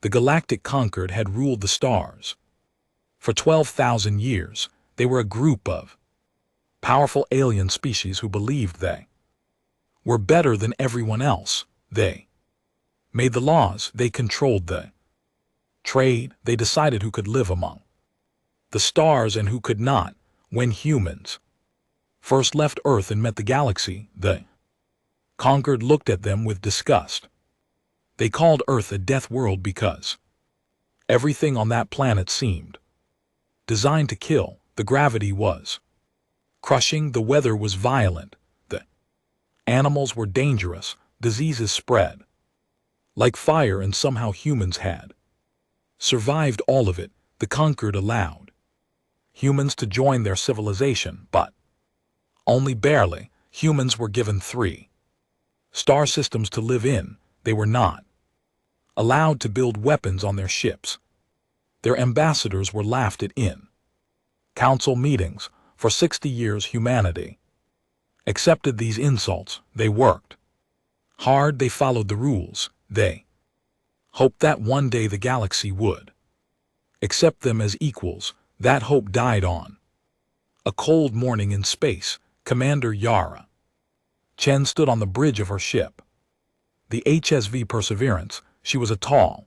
The galactic Concord had ruled the stars. For 12,000 years, they were a group of powerful alien species who believed they were better than everyone else. They made the laws, they controlled the trade, they decided who could live among the stars and who could not. When humans first left Earth and met the galaxy, the Concord looked at them with disgust. They called Earth a death world because everything on that planet seemed designed to kill. The gravity was crushing, the weather was violent, the animals were dangerous, diseases spread like fire, and somehow humans had survived all of it. The Concord allowed humans to join their civilization, but only barely. Humans were given 3 star systems to live in. They were not allowed to build weapons on their ships. Their ambassadors were laughed at in council meetings. For 60 years humanity accepted these insults. They worked hard, they followed the rules. They hoped that one day the galaxy would accept them as equals. That hope died on a cold morning in space. Commander Yara Chen stood on the bridge of her ship, the HSV Perseverance. She was a tall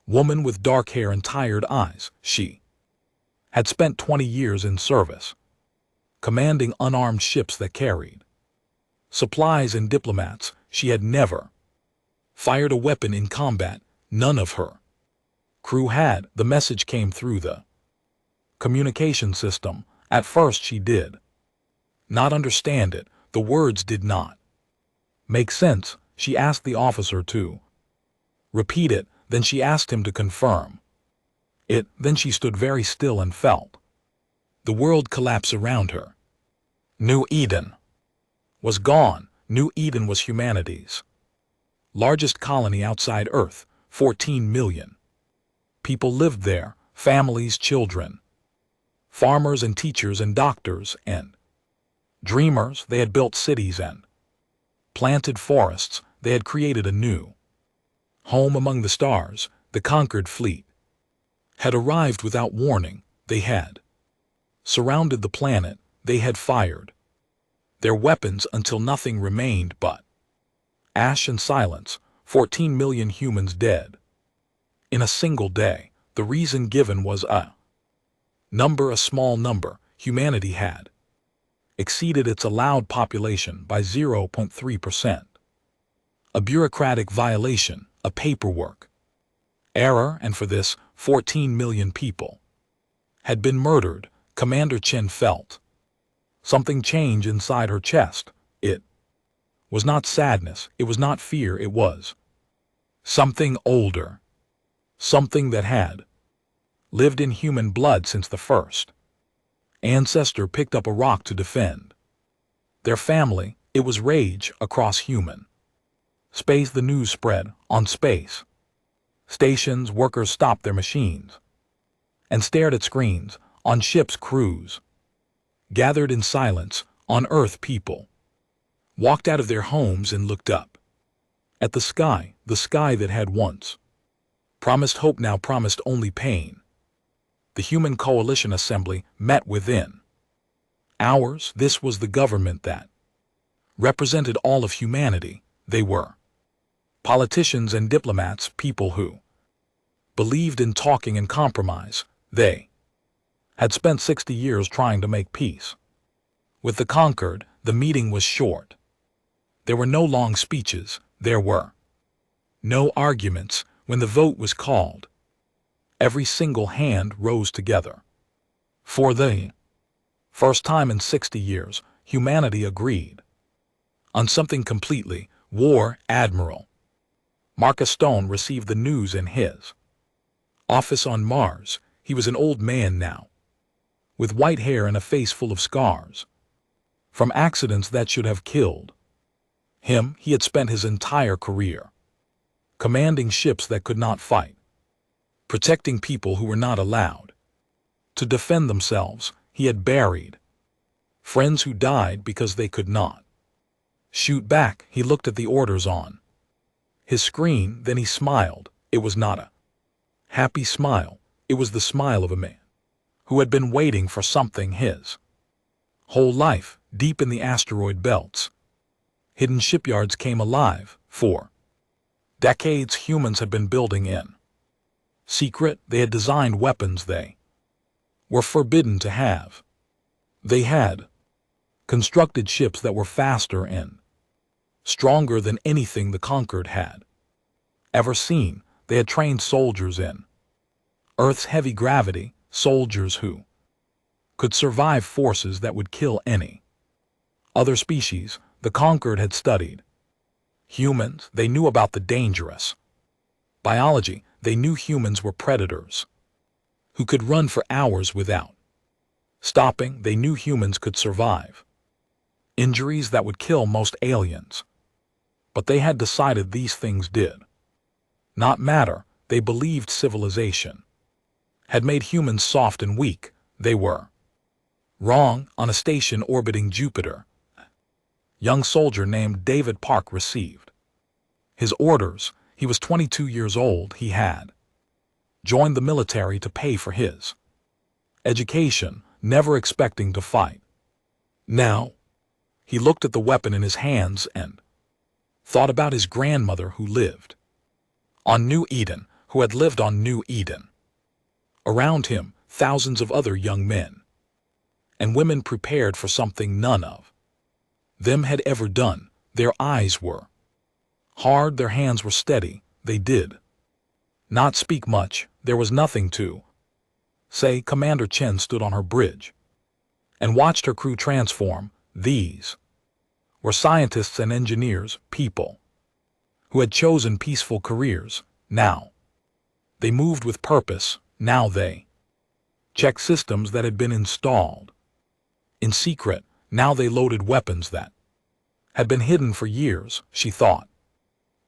woman with dark hair and tired eyes. She had spent 20 years in service, commanding unarmed ships that carried supplies and diplomats. She had never fired a weapon in combat. None of her crew had. The message came through the communication system. At first she did not understand it. The words did not make sense. She asked the officer to repeat it. Then she asked him to confirm it. Then she stood very still and felt the world collapse around her. New Eden was gone. New Eden was humanity's largest colony outside Earth. 14 million people lived there, families, children, farmers and teachers and doctors and dreamers. They had built cities and planted forests. They had created a new home among the stars. The Concord fleet had arrived without warning. They had surrounded the planet. They had fired their weapons until nothing remained but ash and silence. 14 million humans dead in a single day. The reason given was a small number. Humanity had exceeded its allowed population by 0.3%. A bureaucratic violation, a paperwork error, and for this, 14 million people had been murdered. Commander Chen felt something change inside her chest. It was not sadness, it was not fear, it was something older, something that had lived in human blood since the first ancestor picked up a rock to defend their family. It was rage across human space. The news spread on space stations. Workers stopped their machines and stared at screens. On ships, crews gathered in silence. On Earth, people walked out of their homes and looked up at the sky that had once promised hope, now promised only pain. The Human Coalition Assembly met within hours. This was the government that represented all of humanity. They were politicians and diplomats, people who believed in talking and compromise. They had spent 60 years trying to make peace with the Concord. The meeting was short. There were no long speeches. There were no arguments. When the vote was called, every single hand rose together. For the first time in 60 years, humanity agreed on something completely. War. Admiral Marcus Stone received the news in his office on Mars. He was an old man now, with white hair and a face full of scars from accidents that should have killed him. He had spent his entire career commanding ships that could not fight, protecting people who were not allowed to defend themselves. He had buried friends who died because they could not shoot back. He looked at the orders on his screen, then he smiled. It was not a happy smile. It was the smile of a man who had been waiting for something his whole life. Deep in the asteroid belts, hidden shipyards came alive. For decades, humans had been building in secret. They had designed weapons they were forbidden to have. They had constructed ships that were faster and stronger than anything the conquered had ever seen. They had trained soldiers in Earth's heavy gravity, soldiers who could survive forces that would kill any other species. The conquered had studied humans. They knew about the dangerous biology. They knew humans were predators who could run for hours without stopping. They knew humans could survive injuries that would kill most aliens. But they had decided these things did not matter. They believed civilization had made humans soft and weak. They were wrong. On a station orbiting Jupiter, a young soldier named David Park received his orders. He was 22 years old. He had joined the military to pay for his education, never expecting to fight. Now, he looked at the weapon in his hands and thought about his grandmother who lived on New Eden, who had lived on New Eden. Around him, thousands of other young men and women prepared for something none of them had ever done. Their eyes were hard, their hands were steady. They did not speak much. There was nothing to say. Commander Chen stood on her bridge and watched her crew transform. These were scientists and engineers, people who had chosen peaceful careers. Now they moved with purpose. Now they checked systems that had been installed in secret. Now they loaded weapons that had been hidden for years. She thought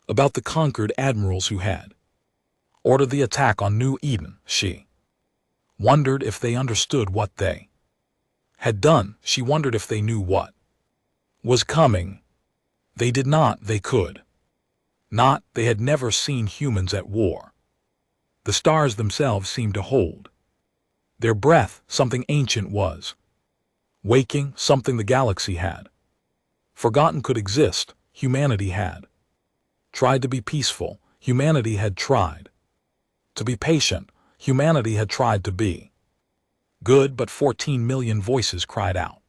about the conquered admirals who had ordered the attack on New Eden. She wondered if they understood what they had done. She wondered if they knew what was coming. They did not. They could not. They had never seen humans at war. The stars themselves seemed to hold their breath. Something ancient was waking, something the galaxy had forgotten could exist. Humanity had tried to be peaceful. Humanity had tried to be patient. Humanity had tried to be good, but 14 million voices cried out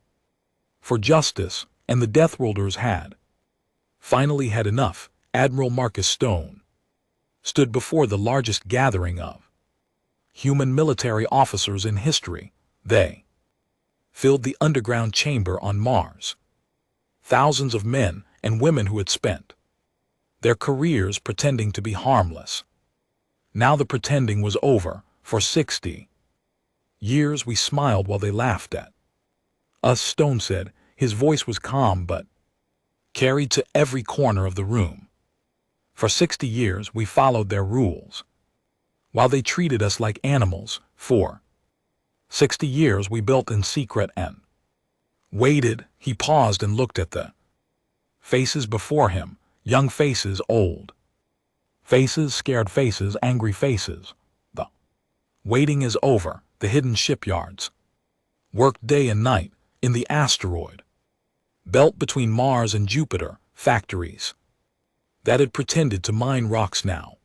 for justice, and the Deathworlders had finally had enough. Admiral Marcus Stone stood before the largest gathering of human military officers in history. They filled the underground chamber on Mars. Thousands of men and women who had spent their careers pretending to be harmless. Now the pretending was over. For 60 years we smiled while they laughed at us, Stone said. His voice was calm but carried to every corner of the room. For 60 years we followed their rules, while they treated us like animals. For 60 years we built in secret and waited. He paused and looked at the faces before him, young faces, old faces, scared faces, angry faces. The waiting is over. The hidden shipyards worked day and night in the asteroid belt between Mars and Jupiter. Factories that had pretended to mine rocks now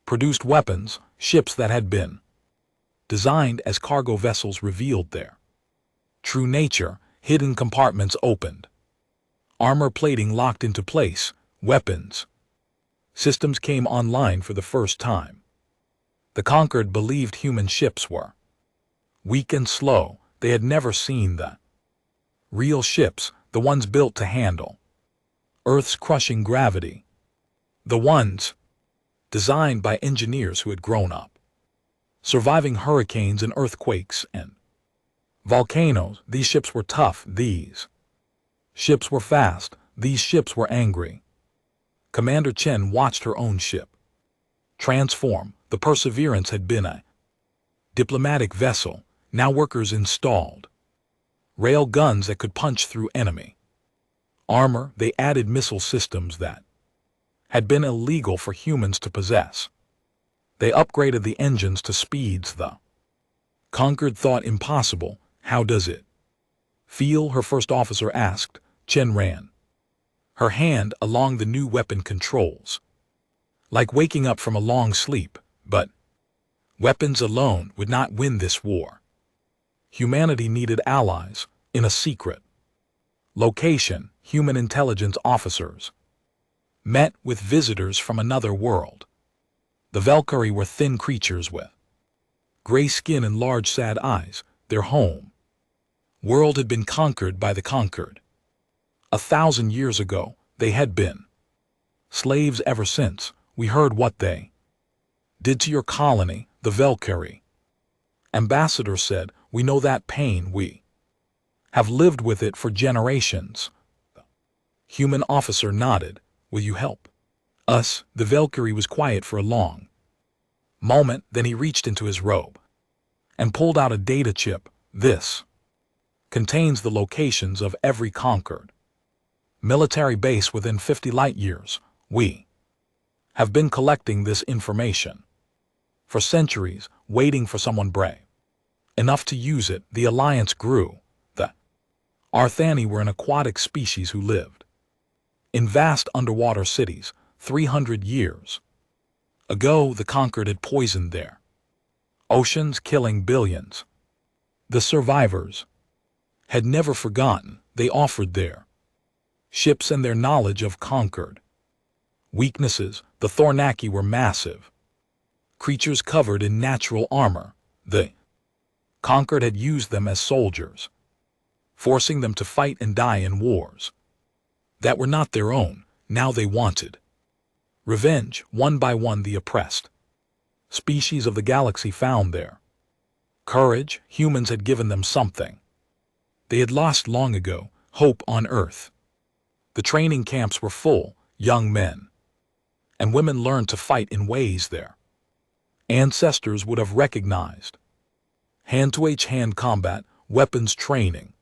produced weapons. Ships that had been designed as cargo vessels revealed their true nature. Hidden compartments opened, armor plating locked into place, weapons systems came online for the first time. The conquered believed human ships were weak and slow. They had never seen the real ships, the ones built to handle Earth's crushing gravity, the ones designed by engineers who had grown up surviving hurricanes and earthquakes and volcanoes. These ships were tough. These ships were fast. These ships were angry. Commander Chen watched her own ship transform. The Perseverance had been a diplomatic vessel. Now workers installed rail guns that could punch through enemy armor. They added missile systems that had been illegal for humans to possess. They upgraded the engines to speeds the conquered thought impossible. How does it feel? Her first officer asked. Chen ran her hand along the new weapon controls. Like waking up from a long sleep, but weapons alone would not win this war. Humanity needed allies in a secret location. Human intelligence officers met with visitors from another world. The Valkyrie were thin creatures with gray skin and large sad eyes. Their home world had been conquered by the conquered. 1,000 years ago, they had been slaves ever since. We heard what they did to your colony, the Valkyrie. Ambassador said, we know that pain. We have lived with it for generations. Human officer nodded. Will you help us? The Valkyrie was quiet for a long moment, then he reached into his robe and pulled out a data chip. This contains the locations of every conquered military base within 50 light years. We have been collecting this information for centuries, waiting for someone brave enough to use it. The alliance grew. The Arthani were an aquatic species who lived in vast underwater cities. 300 years ago, the conquered had poisoned their oceans, killing billions. The survivors had never forgotten. They offered their ships and their knowledge of conquered weaknesses. The Thornaki were massive creatures covered in natural armor. The conquered had used them as soldiers, forcing them to fight and die in wars that were not their own. Now they wanted revenge. One by one, the oppressed species of the galaxy found their courage. Humans had given them something they had lost long ago: hope on Earth. The training camps were full. Young men and women learned to fight in ways their ancestors would have recognized. Hand-to-hand combat, weapons training,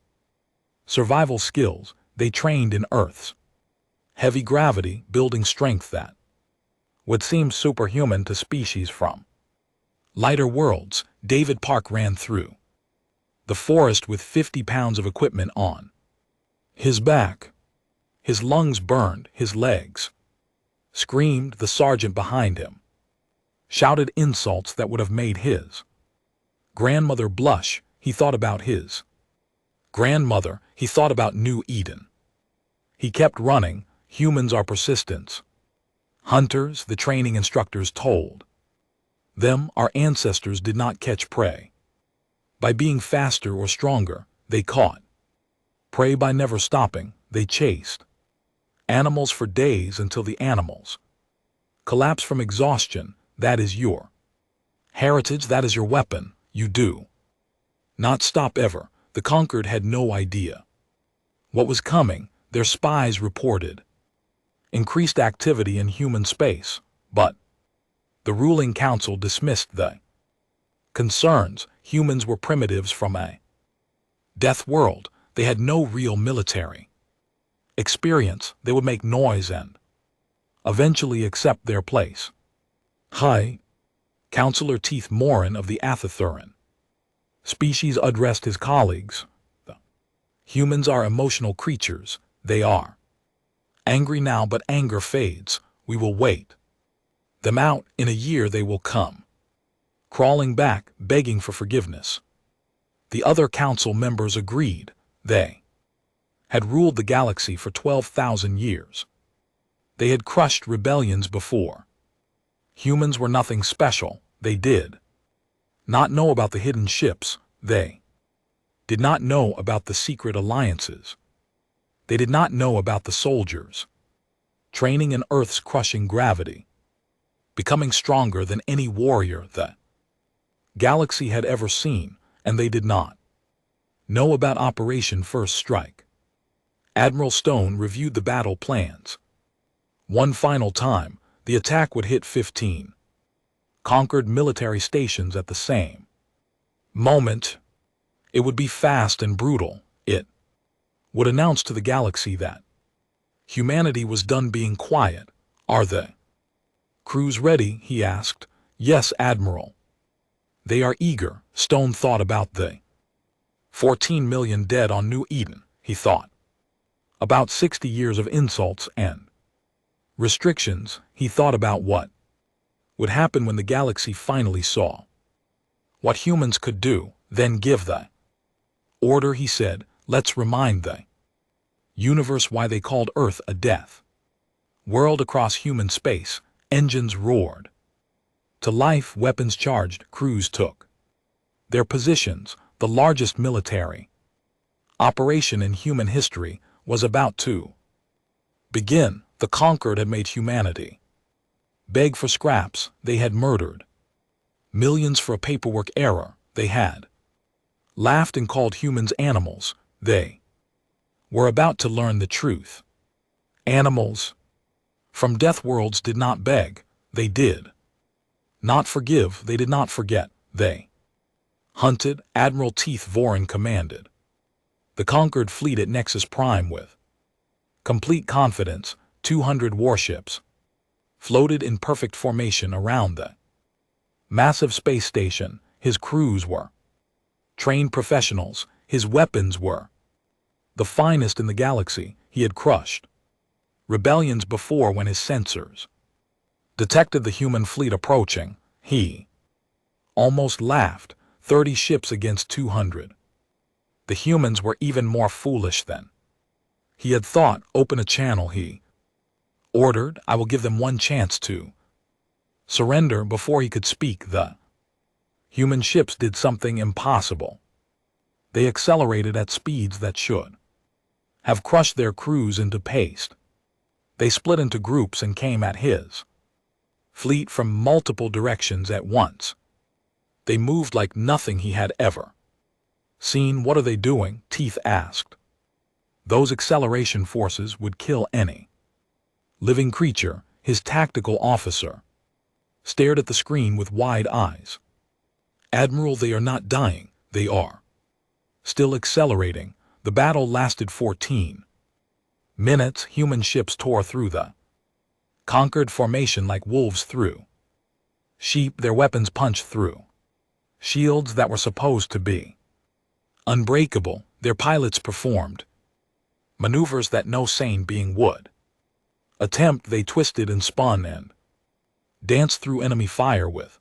survival skills. They trained in Earth's heavy gravity, building strength that would seem superhuman to species from lighter worlds. David Park ran through the forest with 50 pounds of equipment on his back. His lungs burned, his legs screamed. The sergeant behind him shouted insults that would have made his grandmother blush. He thought about his grandmother. He thought about New Eden. He kept running. Humans are persistent hunters, the training instructors told them. Our ancestors did not catch prey by being faster or stronger. They caught prey by never stopping. They chased animals for days until the animals collapsed from exhaustion. That is your heritage. That is your weapon. You do not stop ever. The conquered had no idea what was coming. Their spies reported increased activity in human space, but the ruling council dismissed the concerns. Humans were primitives from a death world. They had no real military experience. They would make noise and eventually accept their place. Hi, Councillor Teeth Morin of the Athathuran species addressed his colleagues. The humans are emotional creatures. They are angry now, but anger fades. We will wait them out. In a year they will come crawling back, begging for forgiveness. The other council members agreed. They had ruled the galaxy for 12,000 years. They had crushed rebellions before. Humans were nothing special. They did not know about the hidden ships. They did not know about the secret alliances. They did not know about the soldiers training in Earth's crushing gravity, becoming stronger than any warrior the galaxy had ever seen. And they did not know about Operation First Strike. Admiral Stone reviewed the battle plans. One final time, the attack would hit 15 conquered military stations at the same moment. It would be fast and brutal. It would announce to the galaxy that humanity was done being quiet. Are the crews ready? He asked. Yes, Admiral. They are eager, Stone thought about the 14 million dead on New Eden, he thought. About 60 years of insults and restrictions, he thought about what would happen when the galaxy finally saw what humans could do, then give the order, he said. Let's remind the universe why they called Earth a death world. Across human space, engines roared. To life, weapons charged, crews took their positions. The largest military operation in human history was about to begin. The conquered had made humanity beg for scraps. They had murdered millions for a paperwork error. They had laughed and called humans animals. They were about to learn the truth. Animals from Deathworlds did not beg. They did not forgive. They did not forget. They hunted. Admiral Teeth Voren commanded the conquered fleet at Nexus Prime with complete confidence. 200 warships floated in perfect formation around the massive space station. His crews were trained professionals. His weapons were the finest in the galaxy. He had crushed rebellions before. When his sensors detected the human fleet approaching, he almost laughed. 30 ships against 200. The humans were even more foolish than he had thought. Open a channel, he ordered. I will give them one chance to surrender. Before he could speak, the human ships did something impossible. They accelerated at speeds that should have crushed their crews into paste. They split into groups and came at his fleet from multiple directions at once. They moved like nothing he had ever seen. What are they doing? Teeth asked. Those acceleration forces would kill any living creature. His tactical officer stared at the screen with wide eyes. Admiral, they are not dying. They are still accelerating. The battle lasted 14 minutes. Human ships tore through the conquered formation like wolves through sheep. Their weapons punched through shields that were supposed to be unbreakable. Their pilots performed maneuvers that no sane being would attempt. They twisted and spun and danced through enemy fire with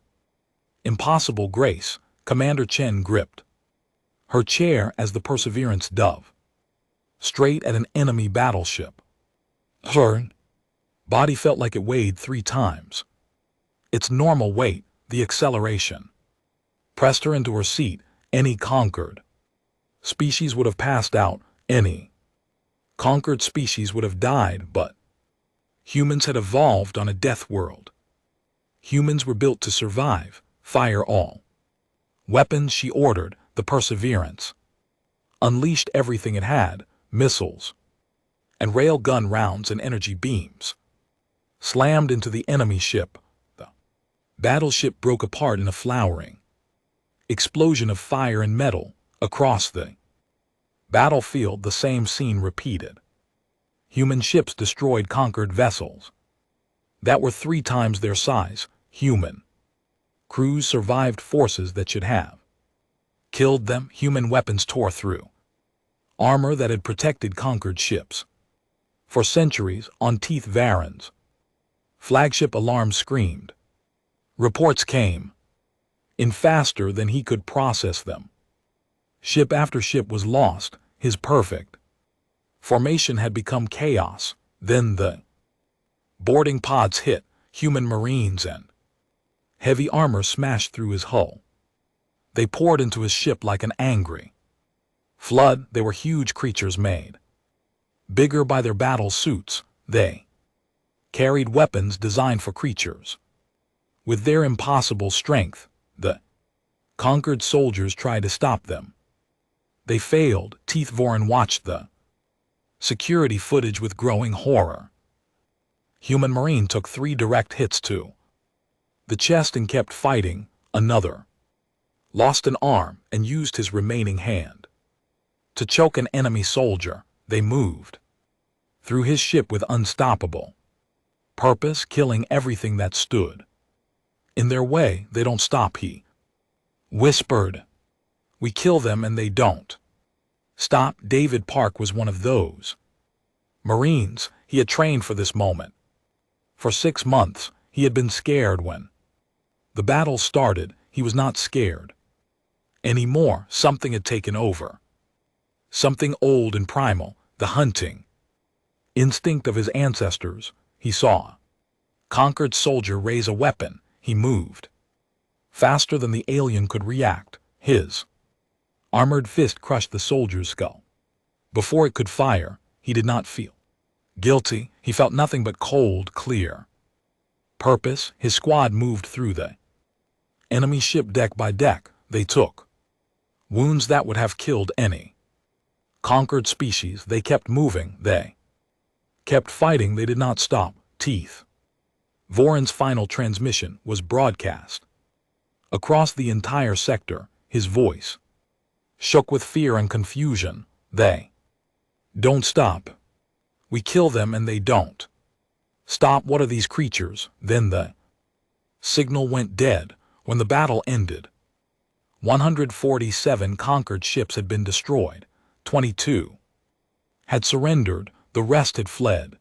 impossible grace. Commander Chen gripped her chair as the Perseverance dove straight at an enemy battleship. Her body felt like it weighed 3 times its normal weight. The acceleration pressed her into her seat. Any conquered species would have passed out. Any conquered species would have died, but humans had evolved on a death world. Humans were built to survive. Fire all weapons, she ordered. The Perseverance unleashed everything it had. Missiles and railgun rounds and energy beams slammed into the enemy ship. The battleship broke apart in a flowering explosion of fire and metal. Across the battlefield, the same scene repeated. Human ships destroyed conquered vessels that were 3 times their size. Human crews survived forces that should have killed them. Human weapons tore through armor that had protected conquered ships for centuries. On Teeth Voren's flagship, alarms screamed. Reports came in faster than he could process them. Ship after ship was lost. His perfect formation had become chaos. Then the boarding pods hit. Human marines and heavy armor smashed through his hull. They poured into his ship like an angry flood. They were huge creatures made bigger by their battle suits. They carried weapons designed for creatures with their impossible strength. The conquered soldiers tried to stop them. They failed. Teeth Voren watched the security footage with growing horror. Human Marine took 3 direct hits to the chest and kept fighting. Another lost an arm and used his remaining hand to choke an enemy soldier. They moved through his ship with unstoppable purpose, killing everything that stood In their way, they don't stop, he whispered. We kill them and they don't stop. David Park was one of those Marines. He had trained for this moment. For 6 months, he had been scared when the battle started. He was not scared anymore. Something had taken over. Something old and primal, the hunting instinct of his ancestors. He saw conquered soldier raise a weapon. He moved faster than the alien could react. His armored fist crushed the soldier's skull. Before it could fire, he did not feel guilty. He felt nothing but cold, clear purpose. His squad moved through the enemy ship deck by deck. They took wounds that would have killed any conquered species. They kept moving. They kept fighting. They did not stop. Teeth. Voron's final transmission was broadcast across the entire sector. His voice shook with fear and confusion. They don't stop. We kill them and they don't stop. What are these creatures? Then the signal went dead. When the battle ended, 147 conquered ships had been destroyed. 22 had surrendered. The rest had fled.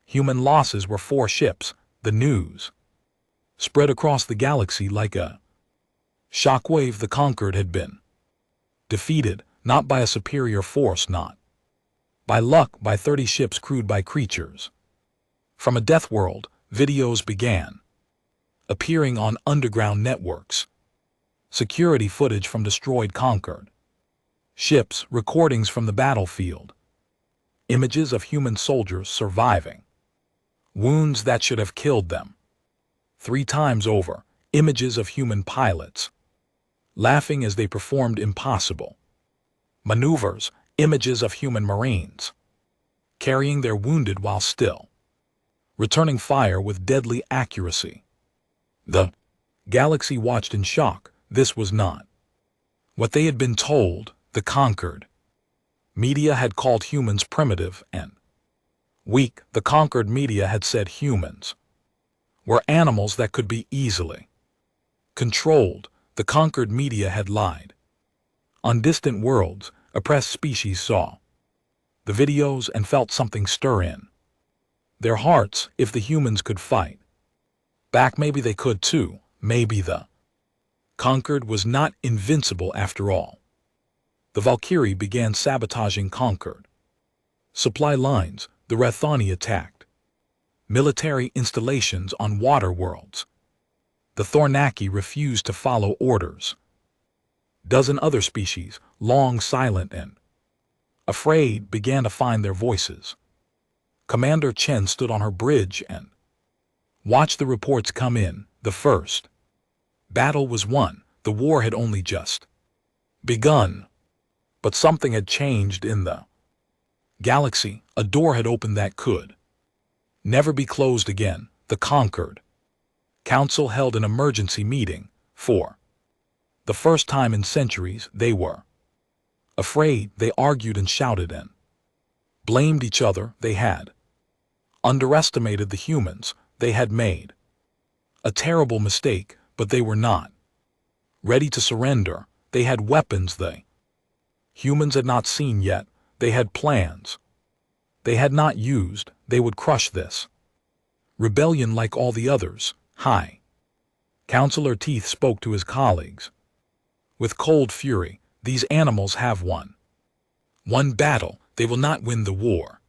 Human losses were 4 ships. The news spread across the galaxy like a shockwave. The conquered had been defeated, not by a superior force, not by luck, by 30 ships crewed by creatures from a death world. Videos began appearing on underground networks. Security footage from destroyed conquered ships, recordings from the battlefield, images of human soldiers surviving wounds that should have killed them 3 times over, images of human pilots laughing as they performed impossible maneuvers, images of human Marines carrying their wounded while still returning fire with deadly accuracy. The galaxy watched in shock. This was not what they had been told. The conquered media had called humans primitive and weak. The conquered media had said humans were animals that could be easily controlled. The conquered media had lied. On distant worlds, oppressed species saw the videos and felt something stir in their hearts. If the humans could fight back, maybe they could too. Maybe the conquered was not invincible after all. The Valkyrie began sabotaging conquered supply lines. The Rathani attacked military installations on water worlds. The Thornaki refused to follow orders. Dozen other species, long silent and afraid, began to find their voices. Commander Chen stood on her bridge and watched the reports come in. The first battle was won. The war had only just begun. But something had changed in the galaxy. A door had opened that could never be closed again. The conquered council held an emergency meeting. For the first time in centuries, they were afraid. They argued and shouted and blamed each other. They had underestimated the humans. They had made a terrible mistake, but they were not ready to surrender. They had weapons the humans had not seen yet. They had plans they had not used. They would crush this rebellion like all the others. High Counselor Teeth spoke to his colleagues with cold fury. These animals have won one battle. They will not win the war.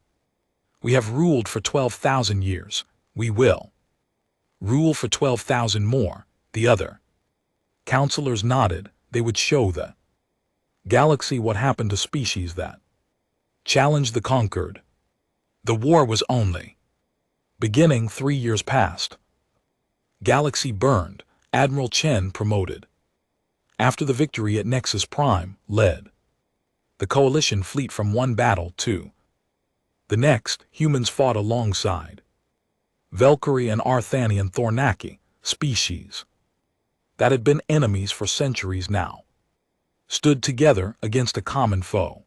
We have ruled for 12,000 years. We will rule for 12,000 more. The other counselors nodded. They would show the galaxy what happened to species that challenged the conquered. The war was only beginning. 3 years passed. Galaxy burned. Admiral Chen promoted after the victory at Nexus Prime, led the coalition fleet from one battle to the next. Humans fought alongside Valkyrie and Arthanian Thornaki, species that had been enemies for centuries now, stood together against a common foe.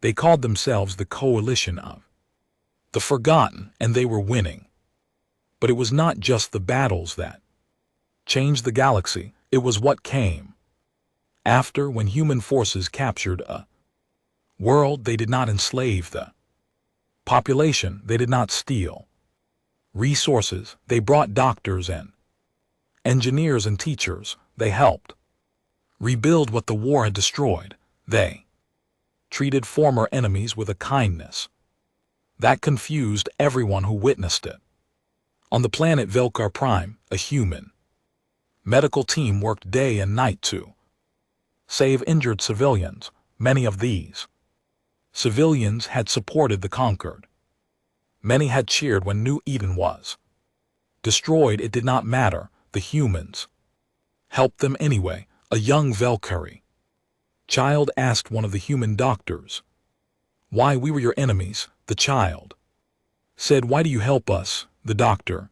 They called themselves the Coalition of the Forgotten, and they were winning. But it was not just the battles that Change the galaxy, it was what came. After, when human forces captured a world, they did not enslave the population, they did not steal resources, they brought doctors and engineers and teachers, they helped rebuild what the war had destroyed. They treated former enemies with a kindness that confused everyone who witnessed it. On the planet Velkar Prime, a human medical team worked day and night to save injured civilians. Many of these civilians had supported the conquered. Many had cheered when New Eden was destroyed. It did not matter. The humans helped them anyway. A young Valkyrie child asked one of the human doctors why we were your enemies. The child said, "Why do you help us?" The doctor,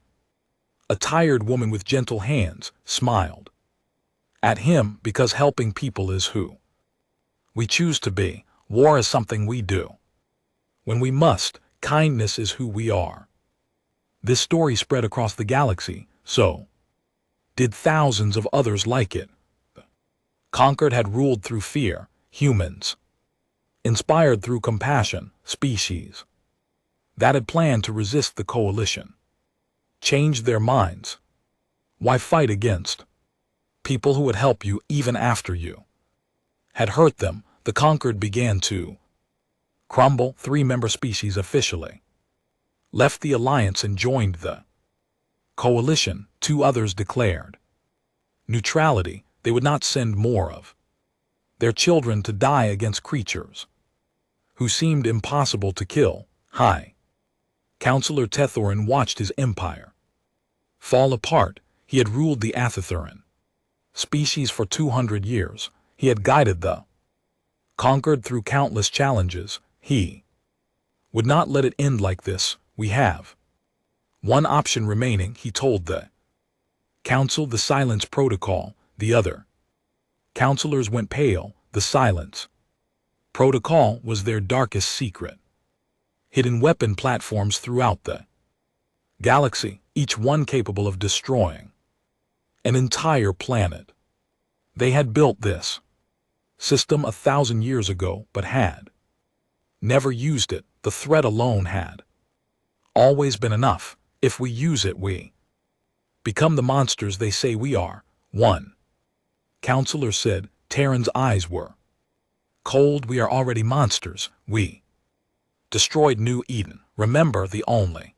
a tired woman with gentle hands, smiled at him. Because helping people is who we choose to be. War is something we do when we must. Kindness is who we are. This story spread across the galaxy, so did thousands of others like it. The conquered had ruled through fear, humans inspired through compassion, species that had planned to resist the coalition changed their minds. Why fight against people who would help you even after you had hurt them? The conquered began to crumble. 3 member species officially left the alliance and joined the coalition. 2 others declared neutrality. They would not send more of their children to die against creatures who seemed impossible to kill. High Counselor Tethorin watched his empire fall apart. He had ruled the Athethuran species for 200 years. He had guided the conquered through countless challenges. He would not let it end like this. We have one option remaining, he told the council, the silence protocol. The other counselors went pale. The silence protocol was their darkest secret. Hidden weapon platforms throughout the galaxy, each one capable of destroying an entire planet. They had built this system 1,000 years ago, but had never used it. The threat alone had always been enough. If we use it, we become the monsters they say we are. One counselor said. Terran's eyes were cold. We are already monsters. We destroyed New Eden. Remember, the only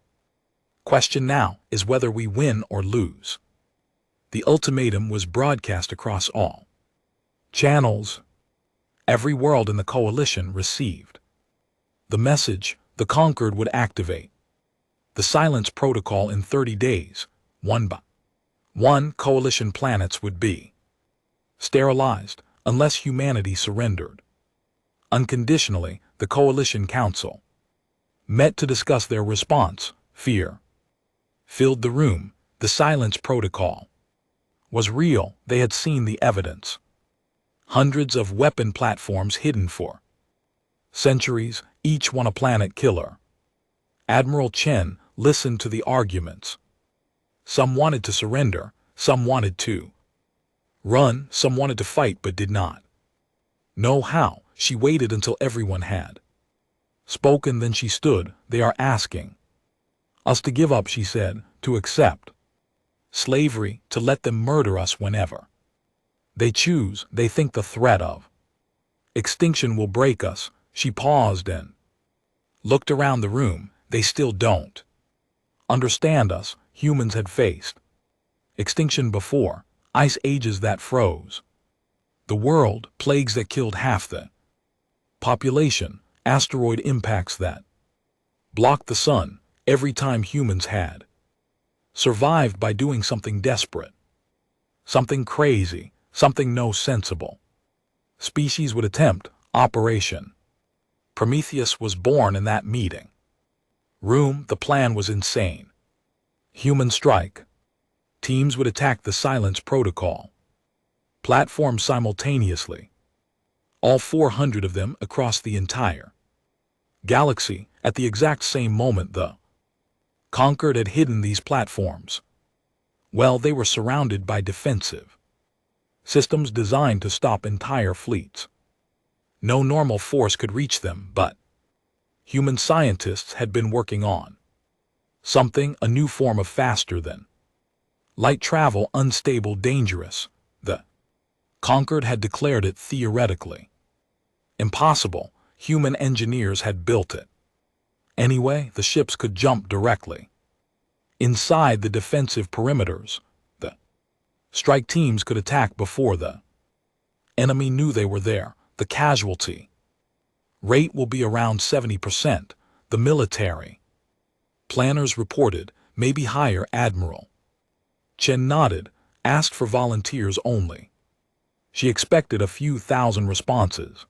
question now is whether we win or lose. The ultimatum was broadcast across all channels. Every world in the coalition received the message. The conquered would activate the silence protocol in 30 days. One by one, coalition planets would be sterilized unless humanity surrendered unconditionally. The coalition council met to discuss their response. Fear filled the room. The silence protocol was real. They had seen the evidence. Hundreds of weapon platforms hidden for centuries, each one a planet killer. Admiral Chen listened to the arguments. Some wanted to surrender, some wanted to run, some wanted to fight but did not know how. She waited until everyone had spoken, then she stood. They are asking us to give up, she said, to accept slavery, to let them murder us whenever they choose. They think the threat of extinction will break us. She paused and looked around the room. They still don't understand us. Humans had faced extinction before, ice ages that froze the world, plagues that killed half the population, asteroid impacts that blocked the sun. Every time humans had survived by doing something desperate, something crazy, something no sensible species would attempt. Operation Prometheus was born in that meeting room. The plan was insane. Human strike. Teams would attack the silence protocol platform simultaneously. All 400 of them across the entire galaxy. At the exact same moment, the conquered had hidden these platforms. Well, they were surrounded by defensive systems designed to stop entire fleets. No normal force could reach them, but human scientists had been working on something, a new form of faster than light travel, unstable, dangerous. The Conquered had declared it theoretically impossible. Human engineers had built it. Anyway, the ships could jump directly inside the defensive perimeters. The strike teams could attack before the enemy knew they were there. The casualty rate will be around 70%, the military planners reported, maybe higher. Admiral Chen nodded, asked for volunteers only. She expected a few thousand responses.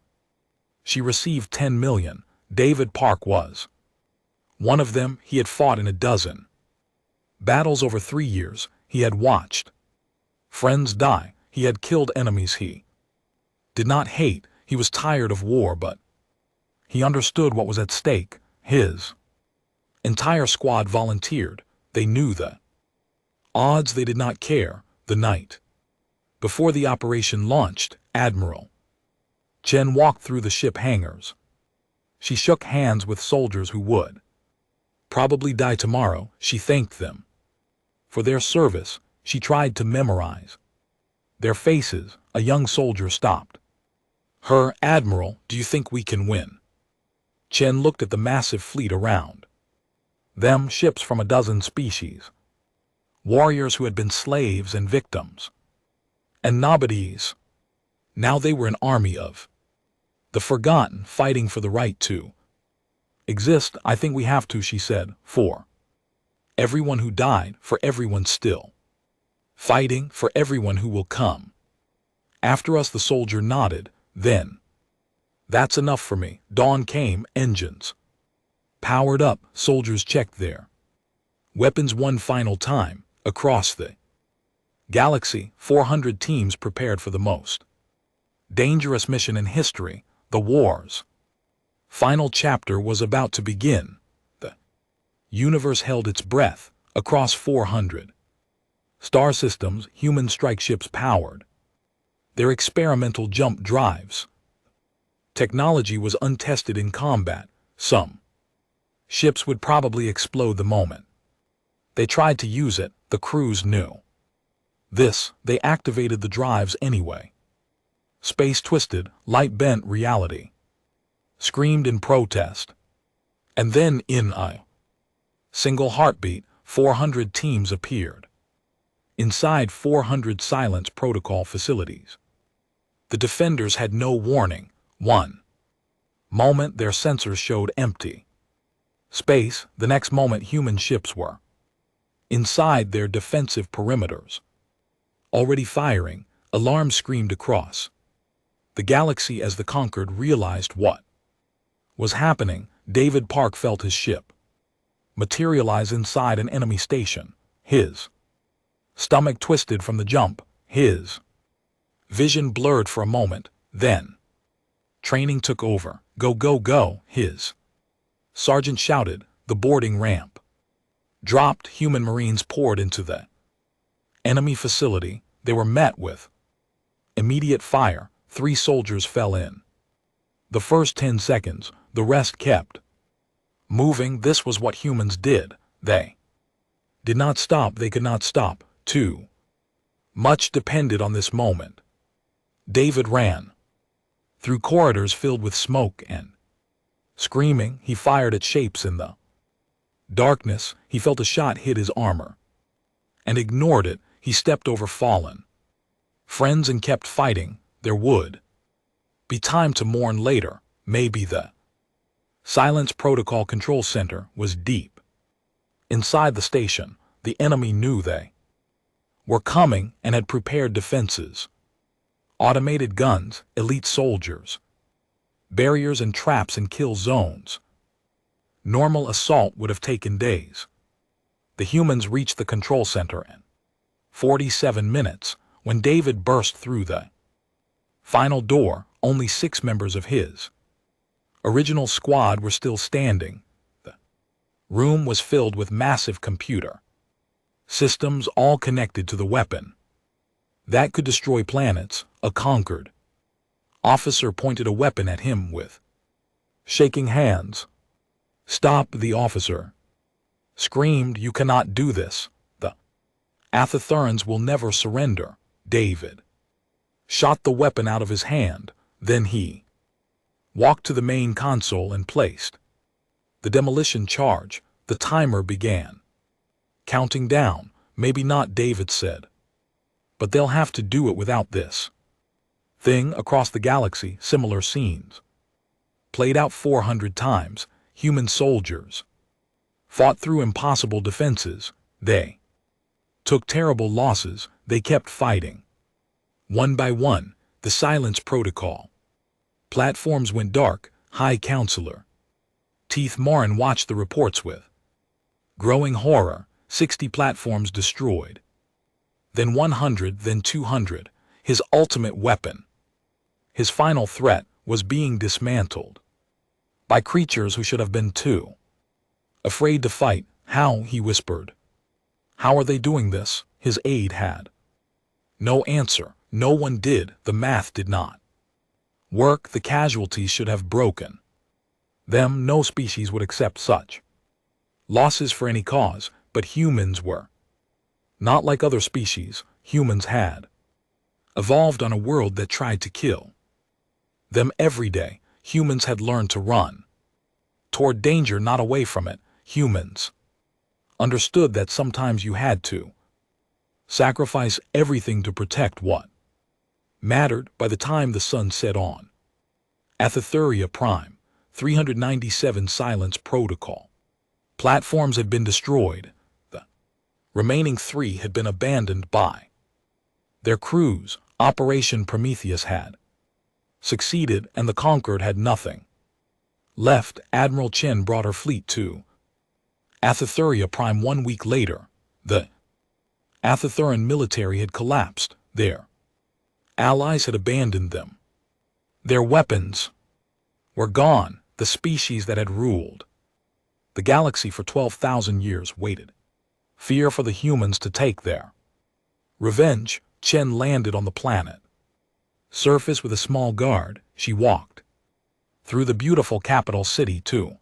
She received 10 million. David Park was one of them. He had fought in a dozen battles over 3 years. He had watched friends die. He had killed enemies he did not hate. He was tired of war, but he understood what was at stake. His entire squad volunteered. They knew the odds. They did not care. The night before the operation launched, Admiral Chen walked through the ship hangars. She shook hands with soldiers who would probably die tomorrow. She thanked them for their service. She tried to memorize their faces. A young soldier stopped her. Admiral, do you think we can win? Chen looked at the massive fleet around them, ships from a dozen species, warriors who had been slaves and victims, and nobodies. Now they were an army of the forgotten, fighting for the right to exist. I think we have to, she said, for everyone who died, for everyone still fighting, for everyone who will come after us. The soldier nodded. Then that's enough for me. Dawn came. Engines powered up. Soldiers checked their weapons one final time. Across the galaxy, 400 teams prepared for the most dangerous mission in history. The war's final chapter was about to begin. The universe held its breath. Across 400 star systems, human strike ships powered their experimental jump drives. Technology was untested in combat. Some ships would probably explode the moment they tried to use it. The crews knew this. They activated the drives anyway. Space twisted, light bent, reality screamed in protest. And then, in a single heartbeat, 400 teams appeared inside 400 silence protocol facilities. The defenders had no warning. One moment their sensors showed empty space. The next moment human ships were inside their defensive perimeters, already firing. Alarms screamed across the galaxy as the Conquered realized what was happening. David Park felt his ship materialize inside an enemy station. His stomach twisted from the jump. His vision blurred for a moment. Then training took over. Go, go, go. His sergeant shouted. The boarding ramp dropped. Human Marines poured into the enemy facility. They were met with immediate fire. 3 soldiers fell in the first 10 seconds. The rest kept moving. This was what humans did. They did not stop. They could not stop. Too much depended on this moment. David ran through corridors filled with smoke and screaming. He fired at shapes in the darkness. He felt a shot hit his armor and ignored it. He stepped over fallen friends and kept fighting. There would be time to mourn later. Maybe the silence protocol control center was deep inside the station. The enemy knew they were coming and had prepared defenses. Automated guns, elite soldiers, barriers and traps and kill zones. Normal assault would have taken days. The humans reached the control center in 47 minutes. When David burst through the final door, only 6 members of his original squad were still standing. The room was filled with massive computer Systems all connected to the weapon. That could destroy planets, a conquered officer pointed a weapon at him with shaking hands. Stop, the officer screamed. You cannot do this. The Athathurans will never surrender. David shot the weapon out of his hand. Then he walked to the main console and placed the demolition charge. The timer began counting down. Maybe not, David said. But they'll have to do it without this thing. Across the galaxy, similar scenes played out 400 times. Human soldiers fought through impossible defenses. They took terrible losses. They kept fighting. One by one, the silence protocol. Platforms went dark. High Counselor Teeth Morin watched the reports with growing horror. 60 platforms destroyed. Then 100, then 200. His ultimate weapon, his final threat, was being dismantled by creatures who should have been too afraid to fight. How? He whispered. How are they doing this? His aide had no answer. No one did. The math did not work. The casualties should have broken them. No species would accept such losses for any cause, but humans were not like other species. Humans had evolved on a world that tried to kill them every day. Humans had learned to run toward danger, not away from it. Humans understood that sometimes you had to sacrifice everything to protect what mattered. By the time the sun set on Athathuria Prime, 397 Silence Protocol platforms had been destroyed. The remaining 3 had been abandoned by their crews. Operation Prometheus had succeeded, and the conquered had nothing left. Admiral Chen brought her fleet to Athathuria Prime 1 week later. The Athathuran military had collapsed. Their allies had abandoned them. Their weapons were gone. The species that had ruled the galaxy for 12,000 years waited, fear for the humans to take their revenge. Chen landed on the planet surface with a small guard. She walked through the beautiful capital city to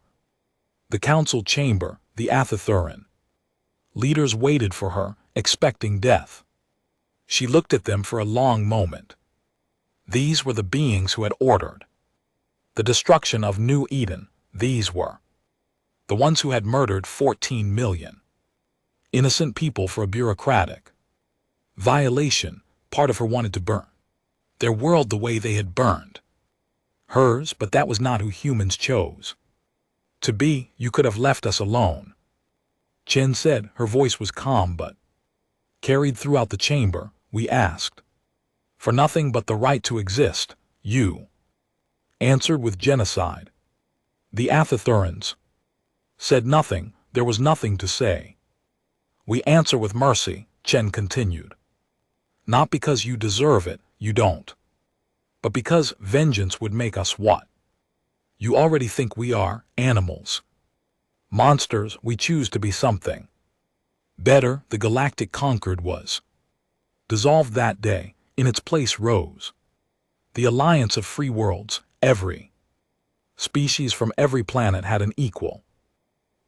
the council chamber. The Athathuran leaders waited for her, expecting death. She looked at them for a long moment. These were the beings who had ordered the destruction of New Eden. These were the ones who had murdered 14 million innocent people for a bureaucratic violation. Part of her wanted to burn their world the way they had burned hers, but that was not who humans chose to be. You could have left us alone, Chen said. Her voice was calm but carried throughout the chamber. We asked for nothing but the right to exist. You answered with genocide. The Athathurans said nothing. There was nothing to say. We answer with mercy, Chen continued. Not because you deserve it, you don't. But because vengeance would make us what? You already think we are animals. Monsters. We choose to be something better. The galactic conquered was dissolved that day. In its place rose the alliance of free worlds. Every species from every planet had an equal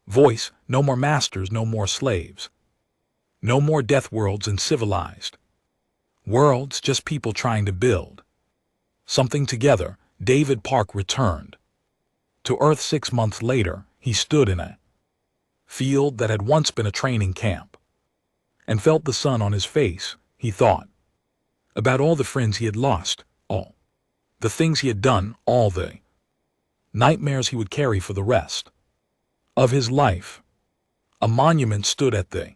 voice. No more masters, no more slaves. No more death worlds and civilized worlds, just people trying to build something together. David Park returned to Earth 6 months later. He stood in a field that had once been a training camp and felt the sun on his face. He thought about all the friends he had lost, all the things he had done, all the nightmares he would carry for the rest of his life. A monument stood at the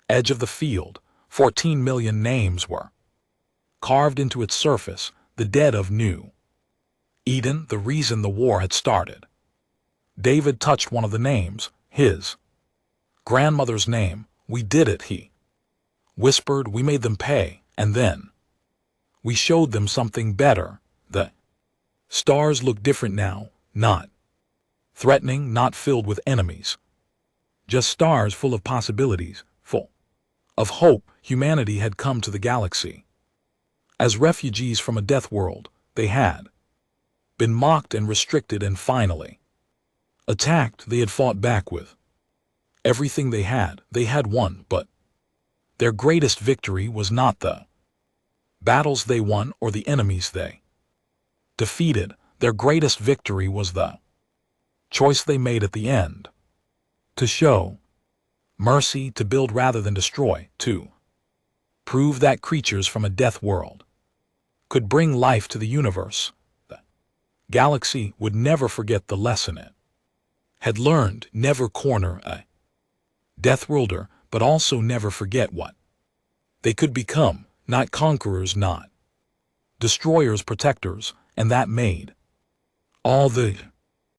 edge of the field. 14 million names were carved into its surface. The dead of New Eden, the reason the war had started. David touched one of the names, his grandmother's name. We did it, he whispered. We made them pay, and then we showed them something better. The stars look different now, not threatening, not filled with enemies. Just stars full of possibilities, full of hope humanity had come to the galaxy. As refugees from a death world, they had been mocked and restricted and finally attacked. They had fought back with everything they had won, but their greatest victory was not the battles they won or the enemies they defeated. Their greatest victory was the choice they made at the end to show mercy, to build rather than destroy, to prove that creatures from a death world could bring life to the universe. The galaxy would never forget the lesson it had learned. Never corner a Deathworlder, but also never forget what they could become. Not conquerors, not destroyers, protectors, and that made all the